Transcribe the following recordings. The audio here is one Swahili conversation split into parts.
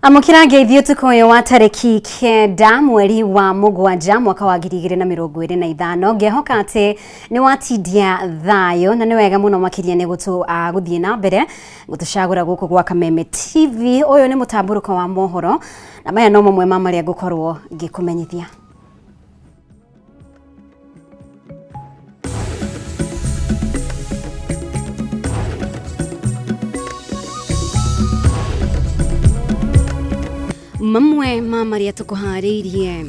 Amukira ngeithio tukoyo wa tariki kenda mweri wa mugwanja mwaka wa 2025 ngehoka ati ni watindia thayo na ni wega muno makiria ni guthie na mbere gutucagura guku gwa Kameme TV. Uyu ni mutamburuko wa mohoro na maya no mamwe ma maria ngukorwo ngikumenyithia. Mamwe mamaria tukuharirie.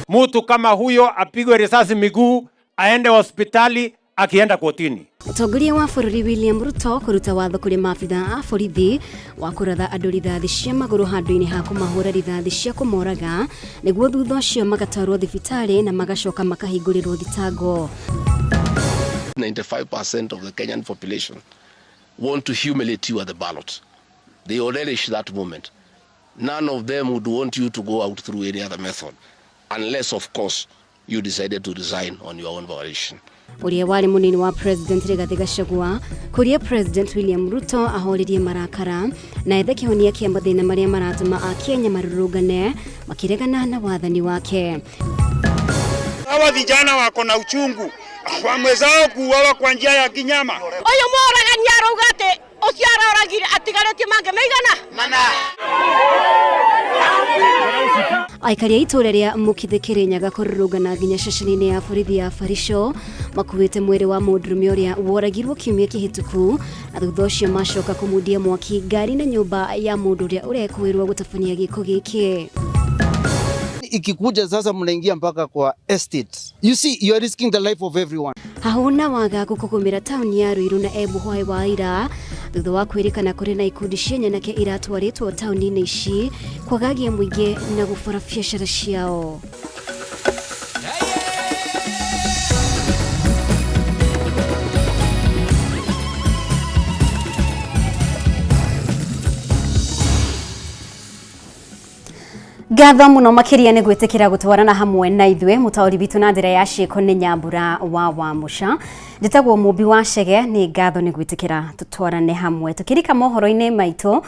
Mtu kama huyo apigwe risasi miguu aende hospitali akienda kotini. Mutongoria wa bururi William Ruto kuruta watho kuri maabitha a borithi wa kuratha andu rithathi cia maguru handu-ini ha kumahura rithathi cia kumoraga niguo thutha ucio magatarwo thibitari na magacoka makahingurirwo thitango. 95% of the Kenyan population want to humiliate you at the ballot. They all relish that moment. None of them would want you to go out through any other method, unless, of course, you decided to resign on your own volition. Uria wari munini wa President Rigathi Gachagua kuria President William Ruto ahoririe marakara na ethe kihonia kia mathina maria maratuma a Kenya marurugane makiregana na wathani wake. Hawa vijana wako na uchungu wamwezao kuuawa kwa njia ya kinyama. Oyo moraga nyarugate ociara oragire atigarete mange meigana mana. Aikari itura ria Mukithikiri Nyaga kururugana nginya ceceni-ini ya borithi ya Barisho makuite mwiri wa mundurume uria woragirwo kiumia kihituku na thutha ucio macoka kumudia mwaki ngari na nyumba ya mundu uria urekuirwo gutabania giko giki. Ikikuja sasa mnaingia mpaka kwa estate. You see, you are risking the life of everyone. Hahuna waga gukugumira tauni ya Ruiru na Embu hwai wa ira thutha wa kwirikana kuri na ikundi cia nyanake iratwaritwo tauni-ini ici kwagagia muingi na gubara biacara ciao. Gatho muno makiria ni gwitikira gutwarana hamwe na ithwe mutauri bitu na ndira ya Ciiko ni Nyambura wa Wamusha njitagwo Mumbi wa Chege ni gatho ni gwitikira tutwarane hamwe tukirika mohoro-ini maitu.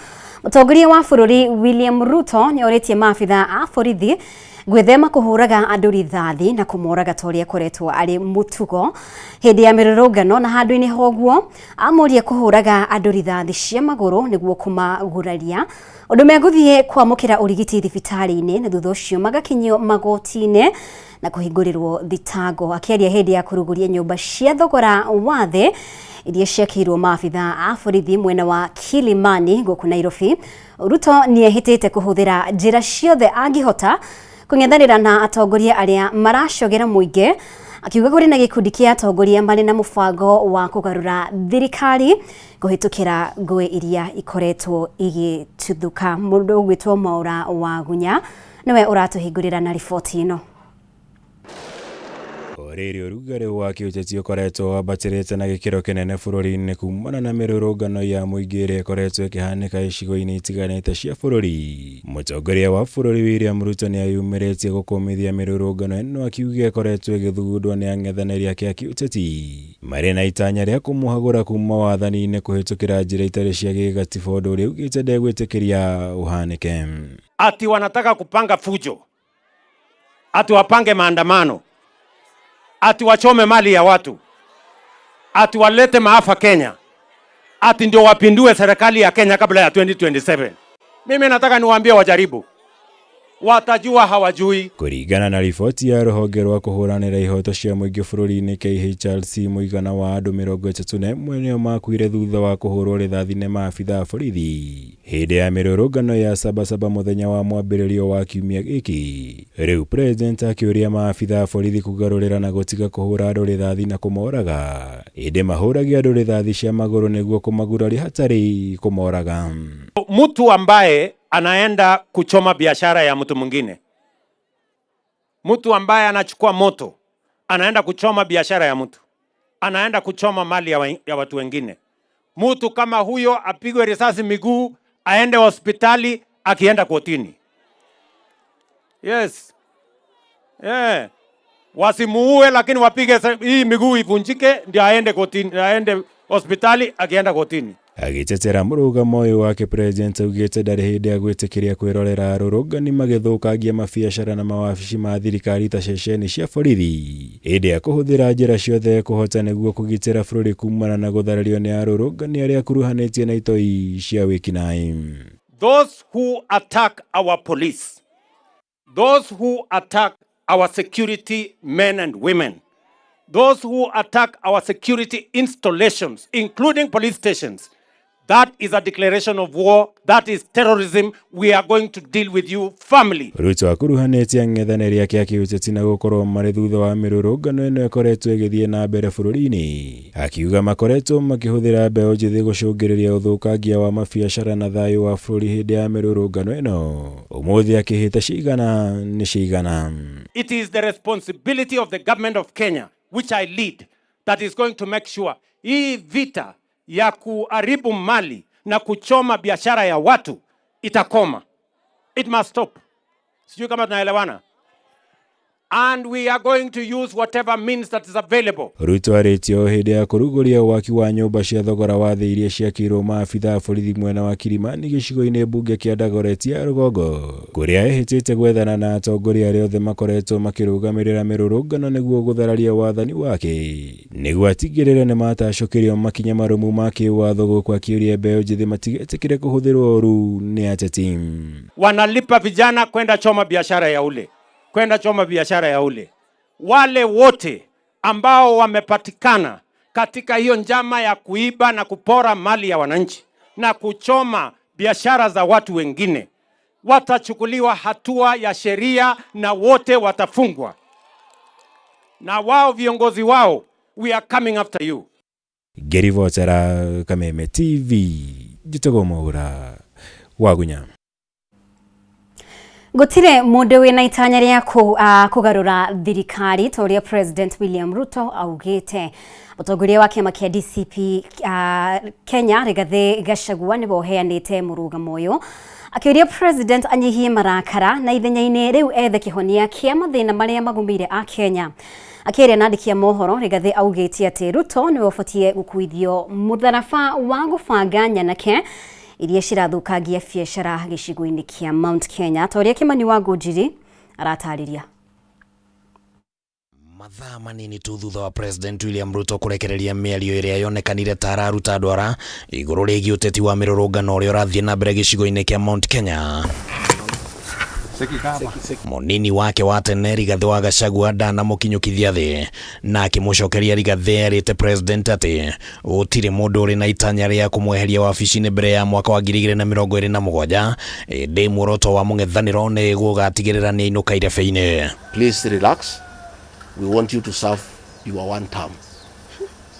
Mutongoria wa bururi William Ruto ni oritie maabitha a borithi gwithema kuhuraga andu rithathi na kumoraga toria koretwo ari mutugo hindi ya mirurungano na handu-ini hoguo amoria kuhuraga andu rithathi cia maguru niguo kumaguraria undu meguthie kwamukira urigiti thibitari-ini na thutha ucio magakinyio magoti-ini na kuhingurirwo thitango. Akiaria hindi ya kuruguria nyumba cia thogora wa thi iria ciakirwo maabitha a borithi mwena wa Kilimani guku Nairobi, Ruto ni ehitite kuhuthira njira ciothe angihota kung'ethanira na atongoria aria maracogera muingi, akiuga kuri na gikundi kia atongoria mari na mubango wa kugarura thirikari kuhitukira ngui iria ikoretwo igituthuka. Mundu ugwitwo Mwaura wa Gunya niwe uratuhingurira na riboti ino. Oriri urugari wa kiuteti ukoretwo wambatirite na gikiro kinene bururi-ini kumana na mirurungano ya muingi iria ikoretwo ikihanika icigo-ini itiganite cia bururi. Mutongoria wa bururi William Ruto ni ayumiritie gukumithia mirurungano ino akiuga ikoretwo igithugundwo ni ang'ethaniri ake a kiuteti mari na itanya ria kumuhagura kuma wathani-ini kuhitukira njira itari cia gigatiba undu uria ugite ndegwitikiria uhanike. Ati wanataka kupanga fujo, ati wapange maandamano, ati wachome mali ya watu, ati walete maafa Kenya, ati ndio wapindue serikali ya Kenya kabla ya 2027. Mimi nataka niwaambie wajaribu, watajua hawajui. Kuringana na riboti ya ruhonge rwa kuhuranira ihoto cia muingi bururi-ini KHRC, muigana wa andu 31 nio makuire thutha wa kuhurwo rithathi ni maabitha a borithi hindi ya mirurungano ya Sabasaba muthenya wa mwambiririo wa kiumia giki. Riu president akiuria maabitha a borithi kugarurira na gutiga kuhura andu rithathi na kumoraga hindi mahuragia andu rithathi cia maguru niguo kumaguraria hatari kumoraga. Mtu ambaye anaenda kuchoma biashara ya mtu mwingine, mtu ambaye anachukua moto anaenda kuchoma biashara ya mtu, anaenda kuchoma mali ya watu wengine, mtu kama huyo apigwe risasi miguu aende hospitali akienda kotini. Yes. Wasimuue lakini wapige hii miguu ivunjike ndio aende kotini, aende hospitali akienda kotini. Agĩtetera mũrũgamo ũyũ wake, President augĩte ndarĩ hĩndĩ ya gwĩtĩkĩria kwĩrorera arũrũngani magĩthũkangia mabiacara na mawabici ma thirikari ta ceceni cia borithi, hĩndĩ ya kũhũthĩra njĩra ciothe kũhota nĩguo kũgitĩra bũrũri kumana na gũtharario nĩ arũrũngani arĩa akuruhanĩtie na itoi cia wĩkinaĩ. Those who attack our police, those who attack our security men and women, those who attack our security installations, including police stations, that is a declaration of war. That is terrorism. We are going to deal with you firmly. Ruto akuruhanĩtie ng'ethanĩri yake ya kĩũteti na gũkorwo marĩ thutha wa mĩrũrũngano ĩno ĩkoretwo ĩgĩthiĩ na mbere bũrũri-inĩ, akiuga makoretwo makĩhũthĩra mbeũ njĩthĩ gũcũngĩrĩria ũthũkangia wa mabiacara na thayũ wa bũrũri hĩndĩ ya mĩrũrũngano ĩno, ũmũthĩ akĩhĩta cigana nĩ cigana. It is the responsibility of the government of Kenya, which I lead, that is going to make sure hii vita ya kuharibu mali na kuchoma biashara ya watu itakoma. It must stop. Sijui kama tunaelewana. And we are going to use whatever means that is available. Ruto arĩtio hĩndĩ ya kũrugũria waki wa nyũmba cia thogora wa thĩ iria ciakĩirwo maabitha borithi mwena wa Kilimani gĩcigo-inĩ mbunge kĩa Dagoretti ya rũgongo, kũrĩa ehĩtĩte gwethana na atongoria arĩa othe makoretwo makĩrũgamĩrĩra mĩrũrũngano nĩguo gũthararia wathani wake, nĩguo atigĩrĩre nĩ matacũkĩrio makinya marũmu ma kĩwatho gũkũ akĩũria mbeũ njĩthĩ matigetĩkĩre kũhũthĩrwo ũru nĩ ateti. Wanalipa vijana kwenda choma biashara ya ule, kwenda choma biashara ya ule. Wale wote ambao wamepatikana katika hiyo njama ya kuiba na kupora mali ya wananchi na kuchoma biashara za watu wengine watachukuliwa hatua ya sheria na wote watafungwa. Na wao viongozi wao, we are coming after you. Geri Votera, Kameme TV, Jitogo Mwaura, Wagunya. Gutire mundu wina itanya ria kugarura thirikari toria President William Ruto augite mutongoria wa kiama kia DCP Kenya Rigathi Gachagua ni boheanite murugamo uyu akiuria President anyihie marakara na ithenya-ini riu ethe kihonia kia mathina maria magumire a Kenya. Akiria nandikia mohoro Rigathi augite ati Ruto ni wofatie gukuithio mutharaba wa gubanga nyanake iria cirathukangia biacara gĩcigo-inĩ kia Mount Kenya. Toria Kimani wa Ngũnjiri aratariria. Mathaa manini tu thutha wa President William Ruto kurekereria mĩario ĩrĩa yonekanire ta araruta ndwara igũrũ rĩgiĩ ũteti wa mĩrũrũngano ũrĩa ũrathiĩ na mbere gĩcigo-inĩ kia Mount Kenya. Munini wake wa tene Rigathi wa Gachagua ndanamukinyukithia thi na akĩmũcokeria Rigathi erĩte President ati gũtirĩ mũndũ ũrĩ na itanya rĩa kũmweheria wabici-inĩ mbere ya mwaka wa 2027 ĩndĩ muoroto wa mũng'ethanĩro nĩ gũgatigĩrĩra nĩ ainũka irebe-inĩ. Please relax. We want you to serve your one term.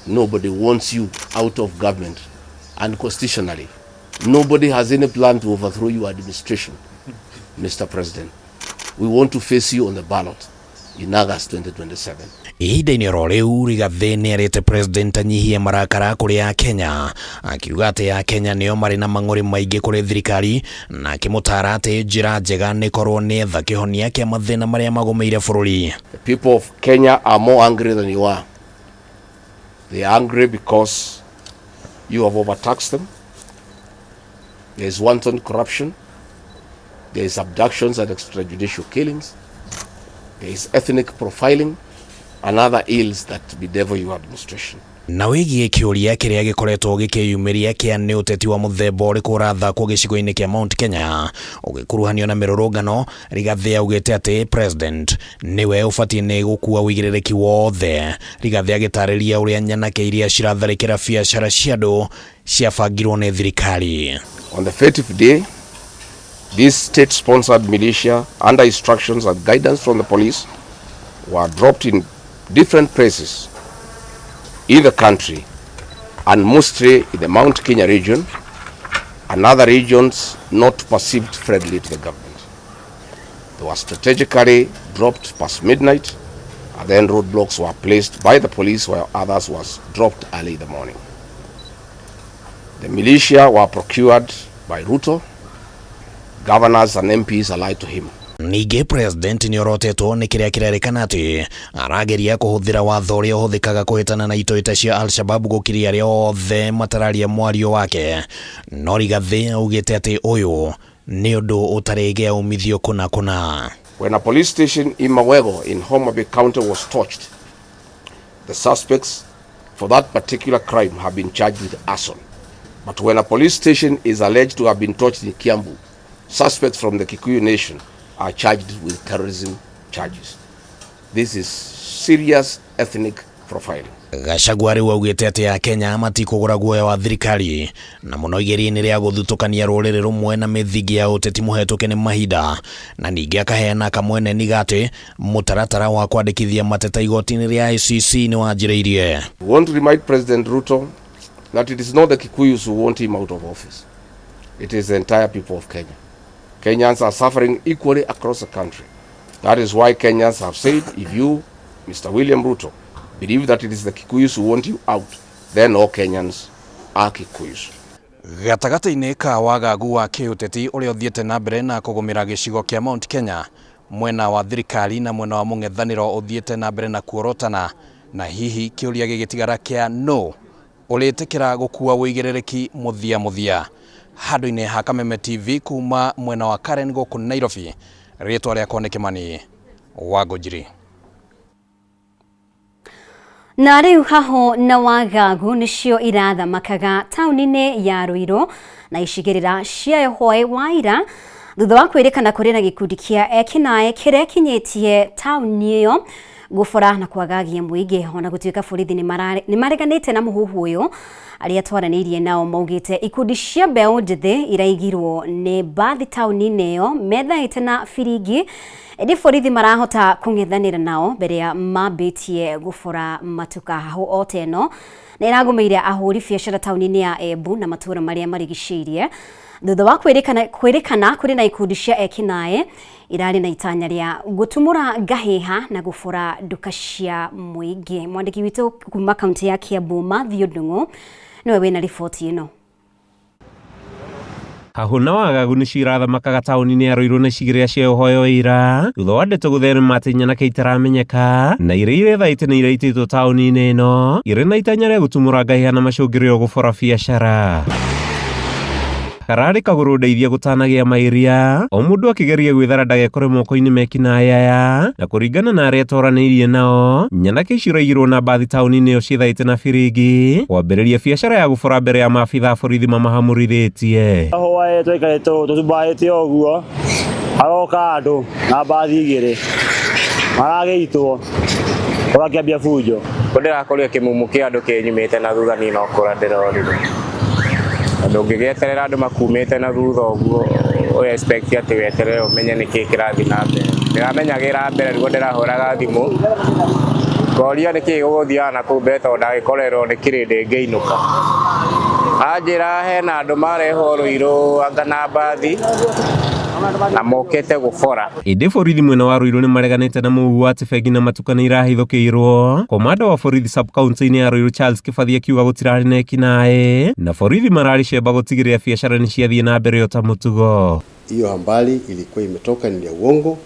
Nobody wants you out of government unconstitutionally. Nobody has any plan to overthrow your administration. Mr. President, we want to face you on the ballot in August 2027. Ihinda-inĩ ro rĩu Rigathi nĩ erĩte President anyihie marakara kũrĩ a Kenya, akiuga atĩ a Kenya nĩo marĩ na mang'ũrĩ maingĩ kũrĩ thirikari na akĩmũtara atĩ njĩra njega nĩ korwo nĩ etha kĩhonia kĩa mathĩna marĩa magũmĩire bũrũri. The people of Kenya are more angry than you are. They are angry because you have overtaxed them. There is wanton corruption. There is abductions and extrajudicial killings. There is ethnic profiling and other ills that bedevil your administration. Na wĩgiĩ kĩũria kĩrĩa gĩkoretwo gĩkĩyumĩria kĩa nĩ ũteti wa mũthemba ũrĩkũ ũrathakwo gĩcigo-inĩ kĩa Mount Kenya ũgĩkuruhanio na mĩrũrũngano, Rigathi augĩte atĩ President nĩwe ũbatiĩ nĩ gũkua wĩigĩrĩrĩki wothe. Rigathi agĩtarĩria ũrĩa nyanake iria ciratharĩkĩra biacara cia andũ ciabangirwo nĩ thirikari. On the 30th day, this state-sponsored militia, under instructions and guidance from the police, were dropped in different places in the country, and mostly in the Mount Kenya region and other regions not perceived friendly to the government. They were strategically dropped past midnight, and then roadblocks were placed by the police while others was dropped early in the morning. The militia were procured by Ruto, governors and MPs allied to him. Ningĩ president nĩ orotetwo nĩ kĩrĩa kĩrerĩkana atĩ arageria kũhũthĩra watho ũrĩa ũhũthĩkaga kũhĩtana na itoĩta cia Al-Shabaab gũkiria arĩa othe matararia mwario wake. No Rigathi augĩte atĩ ũyũ nĩ ũndũ ũtarĩ umithio kuna. When a police station in Mawego in Homa Bay County was torched, the suspects for that particular crime have been charged with arson. But when a police station is alleged to have been torched in Kiambu, suspects from the Kikuyu Nation are charged with terrorism charges. This is serious ethnic profiling. Gachagua rĩu augĩte atĩ Akenya matikũgũra guoya wa thirikari na mũno igeria-inĩ rĩa gũthutũkania rũrĩrĩ rũmwe na mĩthingi ya ũteti mũhetũke nĩ mahinda, na ningĩ akaheana kamweneni gatĩ mũtaratara wa kwandĩkithia mateta igoti-inĩ rĩa ICC nĩ wanjĩrĩirie. We want to remind President Ruto that it is not the Kikuyus who want him out of office. It is the entire people of Kenya. Kenyans are suffering equally across the country. That is why Kenyans have said, if you, Mr. William Ruto, believe that it is the Kikuyus who want you out, then all Kenyans are Kikuyus. Gatagatĩ-inĩ ka wagagu wa kĩũteti ũrĩa ũthiĩte na mbere na kũgũmĩra gĩcigo kĩa Mount Kenya, mwena wa thirikari na mwena wa mũng'ethanĩro ũthiĩte na mbere na kuorotana, na hihi kĩũria gĩgĩtigara kĩa no ũrĩtĩkĩra gũkua wĩigĩrĩrĩki mũthia. Handũ-inĩ ha Kameme TV kuma mwena wa Karen gũkũ Nairobi, rĩtwa rĩakwa nĩ Kĩmani Wangũnjiri. Na rĩu haho na wagagu nĩcio irathamakaga taũni-inĩ ya Ruiru na icigĩrĩra cia Hwaĩ wa ira thutha wa kwĩrĩkana kũrĩ na gĩkundi kĩa ekinaĩ kĩrĩa kinyĩtie taũni ĩyo gũbora na kwagagia mũingĩ. Ona gũtuĩka borithi nĩ mareganĩte na mũhuhu ũyũ, arĩa twaranĩirie nao maugĩte ikundi cia mbeũ njĩthĩ iraigirwo nĩ mbathi taũni-inĩ ĩyo methaĩte na biringi, ĩndĩ borithi marahota kũng'ethanĩra nao mbere ya mambĩtie gũbora matuka hau o teno na ĩragũmĩire ahũri biacara taũni-inĩ ya Embu na matũũra marĩa marigicĩirie thutha wa kwĩrĩkana kũrĩ na ikundi cia ekinaĩ irarĩ na itanya rĩa gũtumũra ngahĩha na gũbora nduka cia mũingĩ. Mwandĩki witũ kuma kaunti ya Kiambu Mathew Ndung'u niwe wĩna riboti ĩno. Hahu na wagagu nĩcio irathamakaga taũni-inĩ ya Ruiru na icigĩrĩra cia Hwaĩ wa ira thutha wa ndeto gũtherema atĩ nyanake itaramenyeka na iria irethaĩte na iraitĩtwo taũni-inĩ ĩno irĩ na itanya rĩa gũtumũra ngahĩha na macũngĩrĩro gũbora biacara. Kararĩ kagũrũ ndeithia gũtanagĩa mairia, o mũndũ akĩgeria gwĩthara ndagekore moko-inĩ mekinaĩ aya, na kũringana na arĩa twaranĩirie nao, nyanake icio iraigirwo na mbathi taũni-inĩ ĩyo ciethaĩte na biringi kwambĩrĩria biacara ya gũbora mbere ya maabitha borithi mamahamũrithĩtie. Hwaĩ tũikarĩte tũtumbarĩte ũguo, haroka andũ na mbathi igĩrĩ maragĩitwo ũgakĩambia bunjo. Ndĩrakorire kĩmumu kĩa andũ kĩnyumĩte na thutha niĩ no kũra ndĩrorire. Ndũngĩgĩeterera andũ makumĩte na thutha ũguo o expect atĩ weterere ũmenye nĩkĩ kĩrathiĩ na mbere. Ndĩramenyagĩra mbere nĩguo ndĩrahũraga thimũ ngoria nĩkĩ gũgũthiaga na kũu mbere tondũ ndagĩkorerwo nĩ kĩrĩndĩ ngĩinũka. Anjĩra hena andũ marehwo Ruiru anga na mbathi na mokĩte gũbora. Ĩndĩ borithi mwena wa Ruiru nĩ mareganĩte na mũhuhu atĩ bengi na matuka nĩ irahithũkĩirwo. Komanda wa borithi sub-county-inĩ ya Ruiru Charles Kĩbathi akiuga gũtirarĩ na ekinaĩ na borithi mararĩ cemba gũtigĩrĩra biacara nĩ ciathiĩ na mbere ota mũtugo. Hiyo habari ilikuwa imetoka ni ya uongo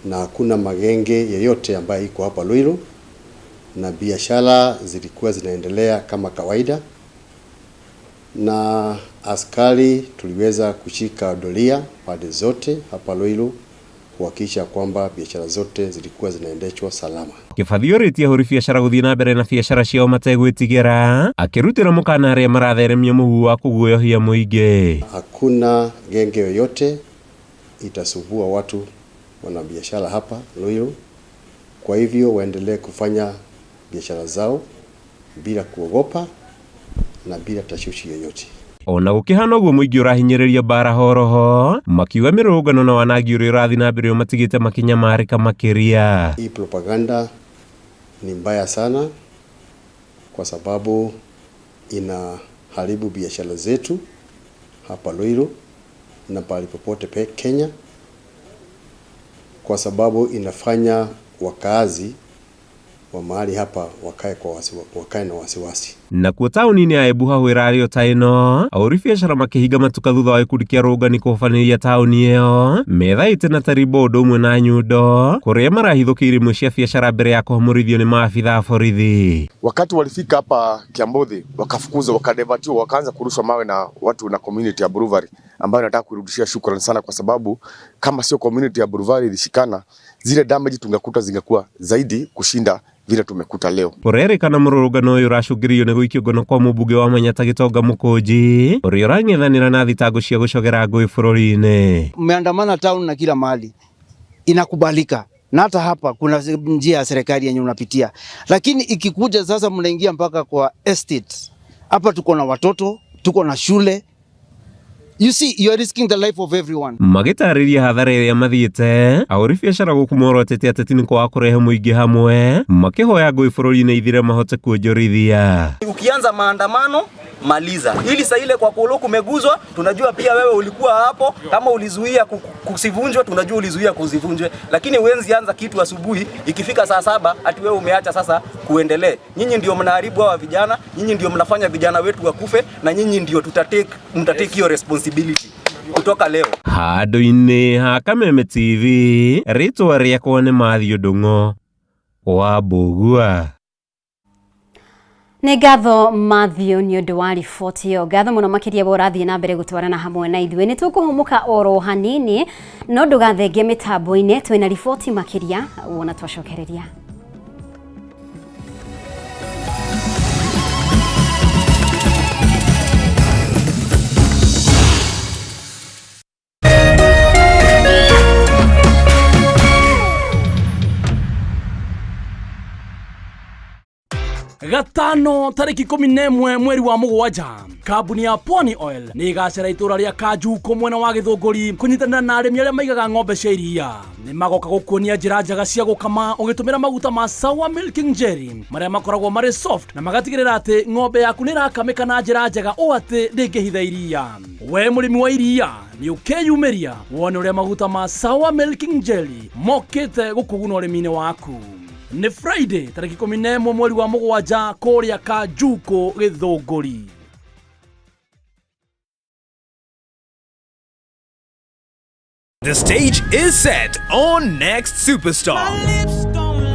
na hakuna magenge yeyote ambayo iko hapa Ruiru na biashara zilikuwa zinaendelea kama kawaida, na askari tuliweza kushika doria pande zote hapa Ruiru kuhakikisha kwamba biashara zote zilikuwa zinaendeshwa salama. Kĩbathi orĩtie ahũri biacara gũthiĩ na mbere na biacara ciao mategwĩtigĩra, akĩrutĩra mũkana arĩa maratheremia mũhuhu wa kũguoyohia mũingĩ. Hakuna genge yoyote itasubua watu wana biashara hapa Ruiru, kwa hivyo waendelee kufanya biashara zao bila kuogopa na bila tashwishi yoyote. Ona gũkĩhana ũguo mũingĩ ũrahinyĩrĩria bara horoho, makiuga mĩrũrũngano na wanangi ũrĩa ũrathiĩ na mbere matigĩte makinyamarĩka makĩria. Hii propaganda ni mbaya sana kwa sababu inaharibu biashara zetu hapa Ruiru na pale popote Kenya, kwa sababu inafanya wakazi wa mahali hapa wakae na wasiwasi. Na kuo tauni-inĩ ya Embu hahwĩra ta ĩno ahũri biacara makĩhinga matuka thutha wa gĩkundi kĩa rũngani kũhobanĩria taũni ĩyo methaĩte na taribo ũndũ ũmwe na nyundo kũrĩa marahithũkĩire imwe cia biacara mbere ya kũhamũrithio nĩ maabitha a borithi. Wakati walifika hapa Kiambothi wakafukuzwa, wakadevatiwa, wakaanza kurushwa mawe na watu na community ya Buruvari, ambayo nataka kurudishia shukrani sana, kwa sababu kama sio community ya Buruvari ilishikana, zile damage tungekuta zingekuwa zaidi kushinda vile tumekuta leo. Ũrerĩkana mũrũrũngano ũyũ ũracũngĩrĩirio nĩ gũikio ngono kwa mũmbunge wa Manyatta Gĩtonga Mũkũnji ũrĩa ũrang'ethanĩra na thitango cia gũcogera ngũĩ bũrũri-inĩ. Mmeandamana town na kila mahali inakubalika, na hata hapa kuna njia ya serikali yenye unapitia, lakini ikikuja sasa mnaingia mpaka kwa estate. Hapa tuko na watoto, tuko na shule. You see, you are risking the life of everyone. Magitarĩria hathara ĩrĩa mathiĩte ahũri biacara gũkũ morotete ateti nĩ kwa kũrehe mũingĩ hamwe makĩhoya ngũĩ bũrũri-inĩ ithire mahote kuonjorithia. Ukianza maandamano maliza. Ili saa ile kwa kolo kumeguzwa, tunajua pia wewe ulikuwa hapo, kama ulizuia kusivunjwe, tunajua ulizuia kusivunjwe, lakini wenzi anza kitu asubuhi, ikifika saa 7 ati wewe umeacha sasa kuendelee. Nyinyi ndio mnaharibu hawa vijana, nyinyi ndio mnafanya vijana wetu wakufe, na nyinyi ndio mtatake hiyo responsibility kutoka leo. Handũ-inĩ ha Kameme TV, rĩtwa rĩakwa nĩ Mathew Ndung'u wa Mbũgua. Nĩ ngatho Mathew nĩ ũndũ wa riboti ĩyo. Ngatho mũno makĩria ũrathiĩ na mbere gũtwarana hamwe na ithuĩ. Nĩ tũkũhũmũka oro hanini, no ndũgathengie mĩtambo-inĩ, twĩna riboti makĩria wona twacokereria. Gatano tariki 11 mweri wa Mũgwanja, kambuni ya Pwani Oil nĩ igacera itũra rĩa Kanjuko mwena wa Gĩthũngũri kũnyitanĩra na arĩmi arĩa maigaga ng'ombe cia iria. Nĩ magoka gũkuonia njĩra njega cia gũkama ũgĩtũmĩra maguta ma Sawa Milking Jelly marĩa makoragwo marĩ soft na magatigĩrĩra atĩ ng'ombe yaku nĩ ĩrakamĩka na njĩra njega ũũ atĩ ndĩngĩhitha iria. We mũrĩmi wa iria nĩ ũkeyumĩria wone ũrĩa maguta ma Sawa Milking Jelly mokĩte gũkũguna ũrĩmi-inĩ waku. Ni Friday tariki 11 mweri wa Mũgwanja kũrĩa Kanjuko Gĩthũngũri. The stage is set on Next Superstar.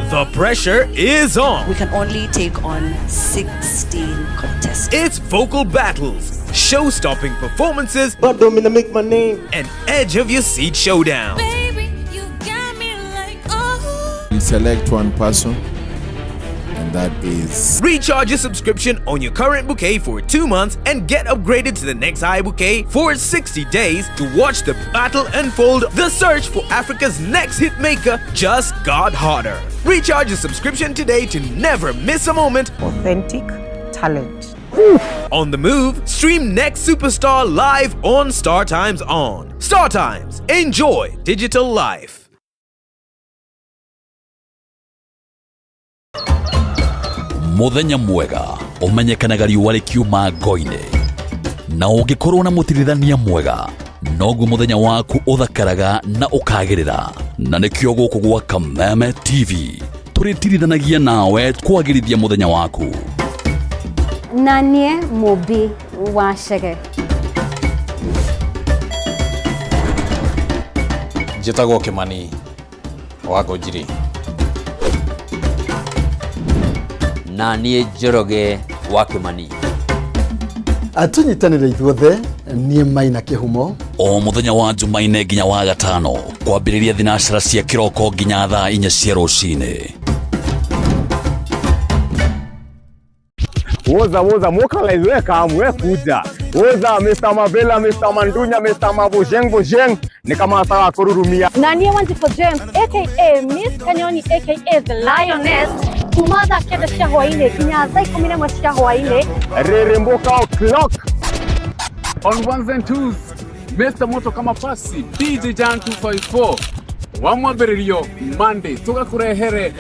The pressure is on. We can only take on 16 contestants. It's vocal battles, show-stopping performances, God don't mean to make my name, and edge of your seat showdown. Select one person, and that is... Recharge your subscription on your current bouquet for 2 months and get upgraded to the next high bouquet for 60 days to watch the battle unfold. The search for Africa's next hit maker just got hotter. Recharge your subscription today to never miss a moment. Authentic talent. On the move, stream Next Superstar live on Star Times On. Star Times, enjoy digital life. Muthenya mwega umenyekanaga riũa rĩkiuma ngo-inĩ, na ũngĩkorwo na mũtirithania mwega noguo muthenya waku ũthakaraga na ũkagĩrĩra. Na nĩkĩo gũkũ gwa Kameme TV tũrĩtirithanagia nawe kwagĩrithia muthenya waku. Na niĩ Mũmbi wa Chege. Njĩtagwo Kĩmani wa Ngũnjiri. Na niĩ Njoroge wa Kĩmani. Atunyitanĩra ithuothe niĩ Maina Kĩhumo. O muthenya wa Jumaine nginya wa Gatano kwambĩrĩria thinacara cia kĩroko nginya thaa 4 cia rũcinĩ. Woza mokala izweka amwe kuja. Woza Mr. Mavela, Mr. Mandunya, Mr. Mabujeng ni kama sawa kururumia. Na niĩ Wanjiko James aka Miss Kanyoni aka The Lioness. Kumaza kenda cia hwainĩ nginya thaa 11 cia hwainĩ. Reremboka o'clock. On ones and twos, Mr. Moto kama pasi, DJ Jan 254. Wamwambĩrĩrio Monday tugakurehere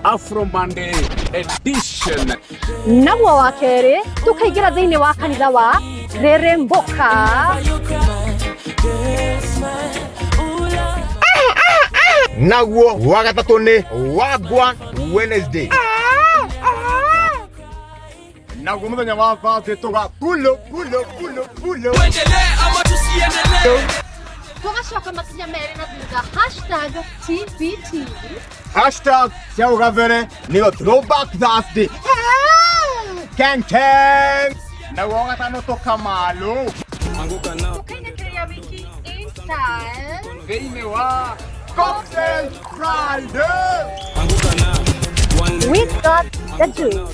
#Afro Monday edition. Naguo wa kerĩ tukaingĩra thĩinĩ wa kanitha wa Reremboka. naguo wa gatatu ni Wagwan Wednesday naguo muthenya wa Thursday tuga pulo tuendelee ama tusiendelee tugacoka makinya mere na thutha #TBT #Siaugavere niyo Throwback Thursday Kang naguo wa gatano tukamalo anguka na tukaindekeria wiki inside thĩinĩ wa Cocktail Friday. We got the juice.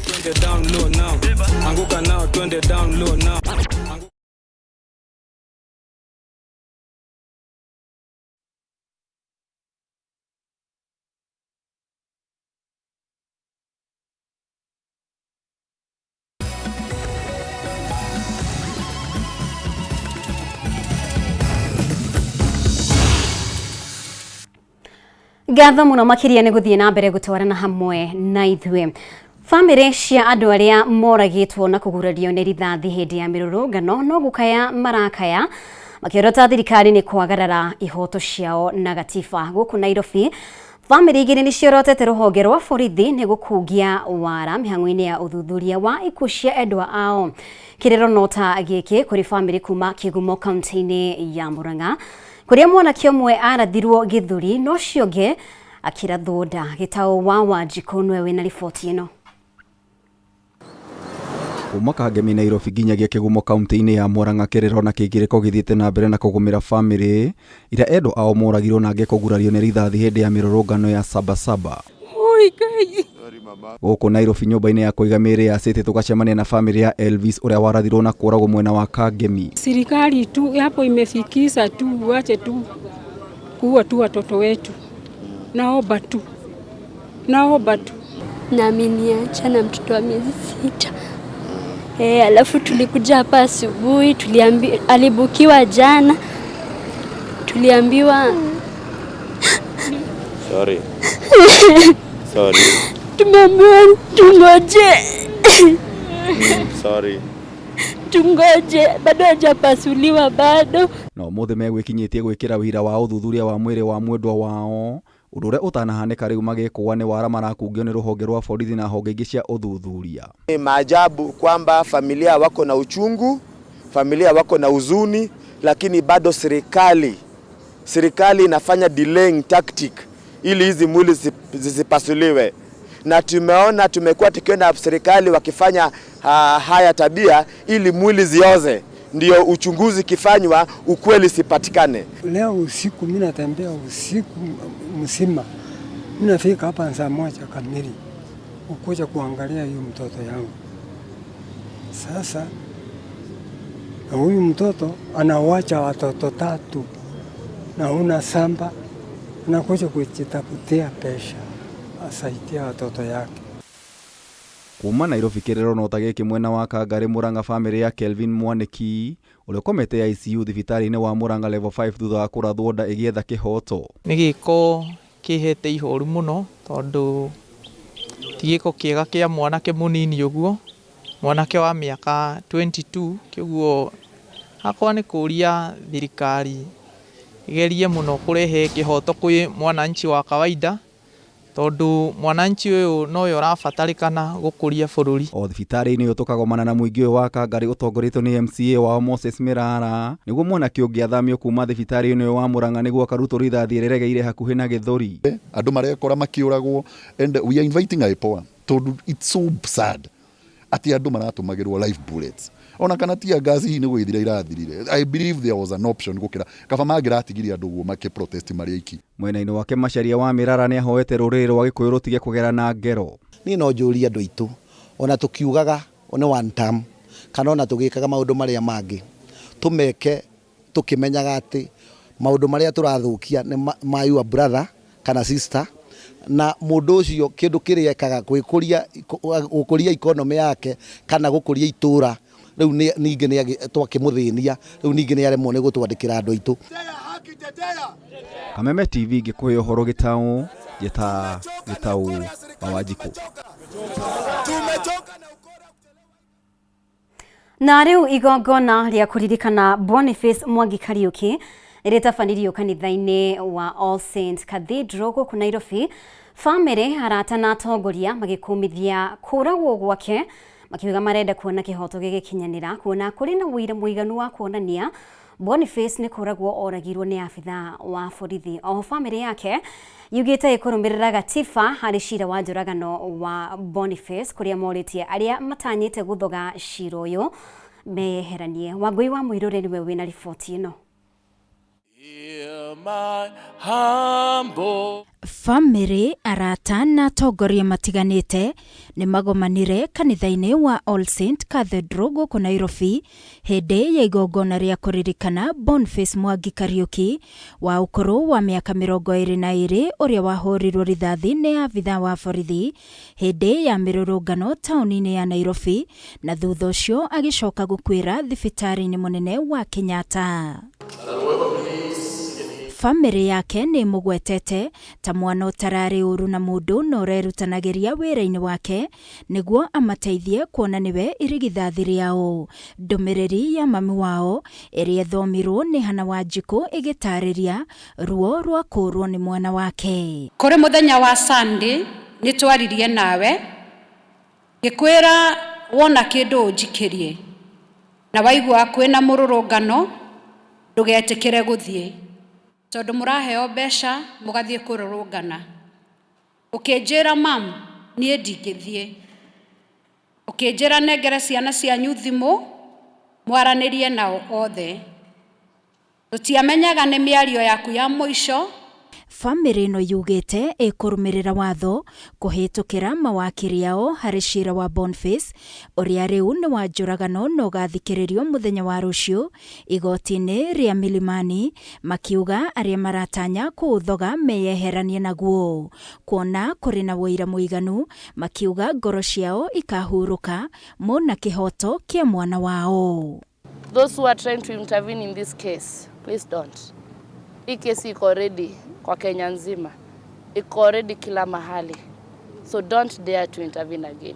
Gatho muno makiria ni guthie na mbere gutwarana hamwe na ithwe. Family cia andu aria moragitwo na kugurario ni rithathi hindi ya mirurungano no gukaya marakaya makiorota thirikari ni kwagarara ihoto ciao na gatiba guku Nairobi. Family igiri ni ciorotete ruhonge rwa borithi ni gukungia wara mihango-ini ya uthuthuria wa ikuũ cia endwa ao. Kirero nota giki kuri family kuma Kigumo kaunti-ini ya Murang'a kuria mwanake umwe arathirwo githuri no cionge akirathwo nda. Gitau wa Wanjiku nwe wina riboti ino. Kuma Kangemi Nairobi nginyagia Kigumo kaunti-ini ya Murang'a kirero na kigiriko githiite na mbere na kugumira family ira endwa ao moragirwo na ngekogurario ni rithathi hindi ya mirurungano ya Sabasaba. Guku Nairobi nyumba-ini ya kuiga mĩĩrĩ ya City tukacemania na family ya Elvis uria warathirwo na kũragwo mwena wa Kangemi. Serikali tu hapo imefikisha tu, wache tu kuua tu watoto wetu. Naomba tu. Na ameniacha na mtoto wa miezi 6. Alafu tulikuja hapa asubuhi, alibukiwa jana. Tuliambiwa Sorry. Tumeambiwa tungoje. Sorry. Tungoje, bado hajapasuliwa bado. Na umuthi megwikinyitie gwikira wira wa uthuthuria wa mwiri wa mwendwa wao urure utanahanika riu magekwa ni wara marakungio ni ruhonge rwa borithi na honge ingi cia uthuthuria. Ni maajabu kwamba familia wako na uchungu, familia wako na huzuni, lakini bado serikali inafanya delaying tactic ili hizi mwili zisipasuliwe. Na tumekuwa tukiona serikali wakifanya haya tabia ili mwili zioze, ndio uchunguzi kifanywa ukweli sipatikane. Leo usiku mimi natembea usiku mzima. Mimi nafika hapa saa 1 kamili ukuja kuangalia hiyo mtoto yangu. Sasa huyu mtoto anawacha watoto 3 na una samba, anakuja kujitafutia pesa asaidia watoto yake. Kuma Nairobi kirero nota giki mwena wa Kangari Murang'a family ya Kelvin Mwaniki uria komete ya ICU thibitari-ini wa Murang'a level 5 thutha wa kurathwo nda igietha kihoto. Ni giko kihete ihoru muno tondu tigiko kiega kia mwanake munini uguo, mwanake wa miaka 22 kiguo hakwa ni kuria thirikari igerie muno kurehe kihoto kwi mwananchi wa kawaida tondu mwananchi uyu noyo rabatarikana gukuria bururi. O thibitari-ini uyu tukagomana na muingi wa Kangari utongoretio ni MCA wa Moses Mirara niguo mwanake ungi athamio kuma thibitari-ini wa Murang'a niguo akarutwo rithathi riregeire hakuhi na Githuri. Andu marekora makiuragwo and we are inviting IPOA tondu it's so sad ati andu maratumagirwo live bullets. Ona kana tia gazi ni gwithira irathirire. I believe there was an option gukira kaba magiratigiria andu guo make protest mari iki. Mwena-ini wake Macharia wa Mirara ni ahoete ruriri rwa Gikuyu rutige kugera na ngero. Ni no njuri andu aitu ona tukiugaga one one term kana ona tugikaga maundu maria mangi tumeke tukimenyaga ati maundu maria turathukia ni my your brother kana sister na mundu ucio kindu kiriekaga gukuria economy yake kana gukuria itura riu ningi ni twakimuthinia riu ningi ni aremwo ni gutwandikira andu aitu. Kameme TV ngikuhe uhoro Gitau wa Wanjiku. Na riu igongona ria kuririkana Boniface Mwangi Kariuki Iritafanĩrio kanitha-inĩ wa All Saints Cathedral gũkũ Nairobi, famĩlĩ, arata na atongoria magĩkũmithia kũragwo gwake, makiuga marenda kuona kĩhoto gĩgĩkinyanĩra, kuona kũrĩ na ũira mũiganu wa kuonania Boniface nĩ kũragwo oragirwo nĩ abitha wa borithi. Oho famĩlĩ yake yugĩte ĩkũrũmĩrĩra gatiba harĩ cira wa njũragano wa Boniface, kũrĩa morĩtie arĩa matanyĩte gũthoga cira ũyũ meyeheranie. Wangui wa Mũirũrĩ nĩwe wĩna riboti ĩno. Famĩlĩ, arata na atongoria matiganĩte nĩ magomanire kanitha-inĩ wa All Saints Cathedral gũkũ Nairobi hĩndĩ ya igongona rĩa kũririkana Boniface Mwangi Kariuki wa ũkũrũ wa mĩaka 22 ũrĩa wahũrirwo rithathi nĩ abitha wa borithi hĩndĩ ya mĩrũrũngano taũni-inĩ ya Nairobi, na thutha ũcio agĩcoka gũkuĩra thibitarĩ-inĩ mũnene wa Kenyatta. Famĩlĩ yake nĩ mũgwetete ta mwana ũtararĩ ũru na mũndũ na ũrerutanagĩria wĩra-inĩ wake nĩguo amateithie kuona nĩwe irigithathi rĩao. Ndũmĩrĩri ya mami wao ĩrĩa thomirwo nĩ Hannah Wanjikũ ĩgĩtarĩria ruo rwa kũrwo nĩ mwana wake. Kũrĩ mũthenya wa Sunday nĩ twaririe nawe ngĩkwĩra wona kĩndũ ũnjikĩrie na waigua kwĩna mũrũrũngano ndũgetĩkĩre gũthiĩ, tondũ mũraheo mbeca mũgathiĩ kũrũrũngana. Ũkĩnjĩra mam niĩ ndingĩthiĩ, ũkĩnjĩra nengere ciana cianyu thimũ mwaranĩrie nao othe, tũtiamenyaga nĩ mĩario yaku ya mũico. Famĩlĩ ĩno yugĩte ĩkũrũmĩrĩra watho kũhĩtũkĩra mawakiri ao harĩ cira wa Boniface ũrĩa rĩu nĩ wa njũragano na ũgathikĩrĩrio mũthenya wa rũciũ igoti-inĩ rĩa Milimani, makiuga arĩa maratanya kũũthoga meyeheranie naguo, kuona kũrĩ na ũira mũiganu, makiuga ngoro ciao ikahurũka mona kĩhoto kĩa mwana wao. Those who are trying to intervene in this case, please don't. Hii kesi iko already kwa Kenya nzima, iko already kila mahali, so don't dare to intervene again.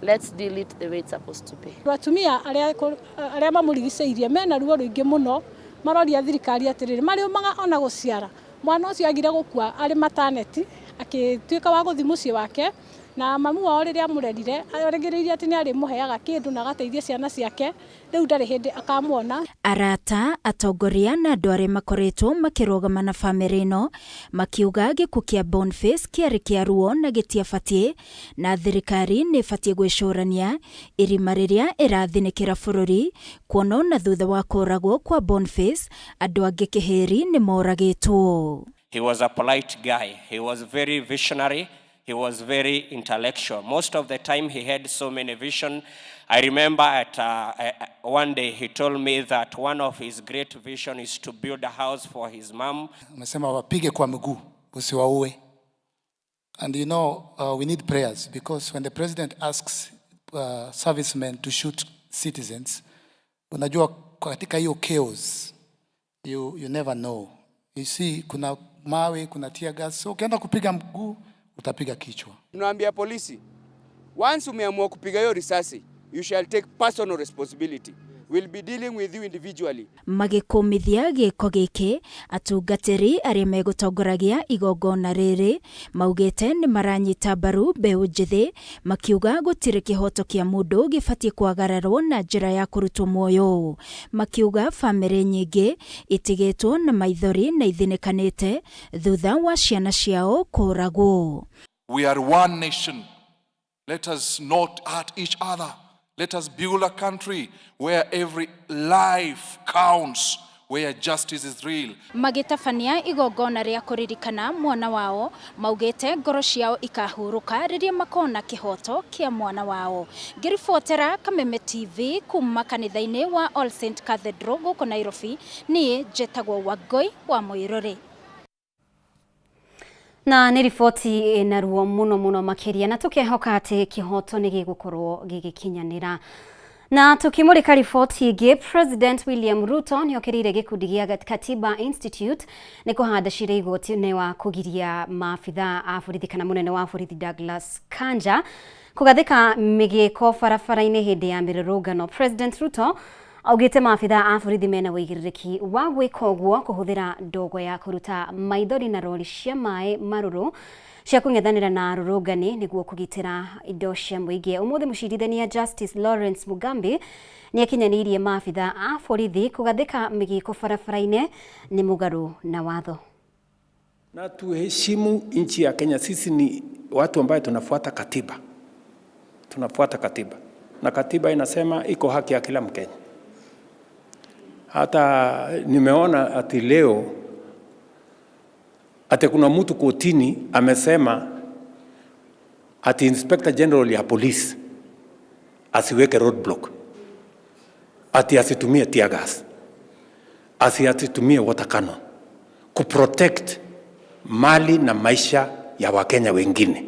Let's deal it the way it's supposed to be. Atumia arĩa mamũrigicĩirie mena ruo rũingĩ mũno, maroria thirikari atĩrĩrĩ, marĩ umaga ona gũciara mwana ũcio agire gũkua arĩ mataneti akĩtuĩka wa gũthiĩ mũciĩ wake, na mamu wao rĩrĩa amũrerire arerĩgĩrĩire atĩ nĩ arĩmũheaga kĩndũ na agateithia ciana ciake, rĩu ndarĩ hĩndĩ akamuona. Arata, atongoria na andũ arĩa makoretwo makĩrũgama na famĩlĩ ĩno makiuga gĩkuũ kĩa Boniface kĩarĩ kĩa ruo na gĩtiabatiĩ, na thirikari nĩ ĩbatiĩ gwĩcũrania irima rĩrĩa ĩrathinĩkĩra bũrũri, kuona na thutha wa kũragwo kwa Boniface andũ angĩ kĩhĩri nĩ moragĩtwo. He was a polite guy. He was very visionary. He was very intellectual. Most of the time he had so many vision. I remember at one day he told me that one of his great vision is to build a house for his mom. Amesema wapige kwa miguu, usiwaue. And you know, we need prayers, because when the president asks servicemen to shoot citizens, unajua katika hiyo chaos, you never know. You see, kuna mawe, kuna tear gas, so ukienda kupiga mguu utapiga kichwa. Tunaambia polisi, once umeamua kupiga hiyo risasi, you shall take personal responsibility. We'll be dealing with you individually. Magĩkũmithia gĩko gĩkĩ, atungatĩri arĩa megũtongoragia igongona rĩrĩ maugĩte nĩ maranyita mbaru mbeũ njĩthĩ, makiuga gũtirĩ kĩhoto kĩa mũndũ gĩbatiĩ kwagararwo na njĩra ya kũrutwo muoyo. Makiuga famĩlĩ nyingĩ itigĩtwo na maithori na ithinĩkanĩte thutha wa ciana ciao kũragwo. We are one nation. Let us not hurt each other. Let us build a country where every life counts, where justice is real. Magĩtabania igongona rĩa kũririkana mwana wao, maugĩte ngoro ciao ikahurũka rĩrĩa makona kĩhoto kĩa mwana wao. Ngĩribotera Kameme TV kuma kanitha-inĩ wa All Saints Cathedral gũkũ Nairobi, niĩ njĩtagwo Wangui wa Mũirũrĩ. Na nĩ riboti ĩna ruo mũno makĩria, na tũkehoka atĩ kĩhoto nĩ gĩgũkorwo gĩgĩkinyanĩra. Na tukimulika riboti ĩngĩ, President William Ruto nĩ okĩrĩire gĩkundi gĩa Katiba Institute nĩ kũhanda cira igoti-inĩ wa kũgiria maabitha a borithi kana mũnene wa borithi Douglas Kanja kũgathĩka mĩgĩko barabara-inĩ hĩndĩ ya mĩrũrũngano. President Ruto augite maabitha a borithi mena wĩigĩrĩrĩki wa gwĩka ũguo kũhũthĩra ndogo ya kũruta maithori na rori cia maĩ marũrũ cia kũng'ethanĩra na arũrũngani nĩguo kũgitĩra indo cia mũingĩ. Ũmũthĩ mũcirithania Justice Lawrence Mugambi nĩakinyanĩirie maabitha a borithi kũgathĩka mĩgĩko barabara-inĩ nĩ mũgarũ na watho. Na tuheshimu nchi ya Kenya. Sisi ni watu ambao tunafuata katiba. Tunafuata katiba. Na katiba inasema iko haki ya kila Mkenya. Hata nimeona ati leo ati kuna mtu kotini amesema ati Inspector General ya Police asiweke roadblock. Ati asitumie tear gas. Asitumie water cannon kuprotect mali na maisha ya Wakenya wengine.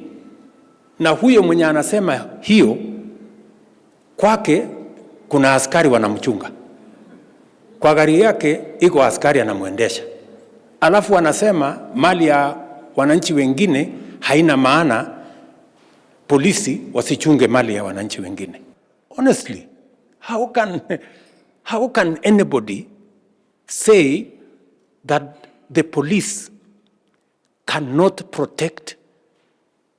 Na huyo mwenye anasema hiyo kwake kuna askari wanamchunga. Kwa gari yake iko askari anamuendesha. Alafu anasema mali ya wananchi wengine haina maana, polisi wasichunge mali ya wananchi wengine. Honestly, how can anybody say that the police cannot protect